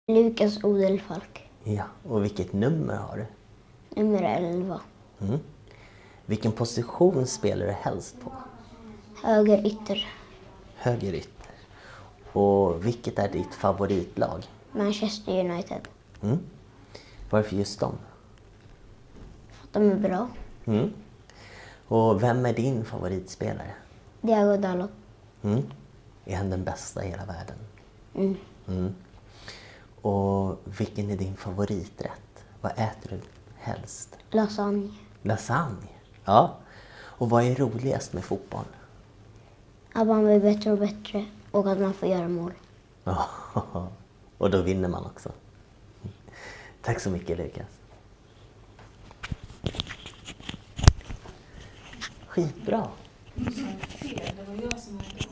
Lukas Odelfalk. Ja, och vilket nummer har du? Nummer 11. Mm. Vilken position spelar du helst på? Höger ytter. Höger ytter. Och vilket är ditt favoritlag? Manchester United. Mm. Varför just dem? För att de är bra. Mm. Och vem är din favoritspelare? Thiago Dalot. Mm. Är han den bästa i hela världen? Mm. Mm. Och vilken är din favoriträtt? Vad äter du helst? Lasagne. Lasagne? Ja. Och vad är roligast med fotboll? Att man blir bättre och bättre och att man får göra mål. Ja. Och då vinner man också. Tack så mycket, Lukas. Skitbra. Det var jag som hade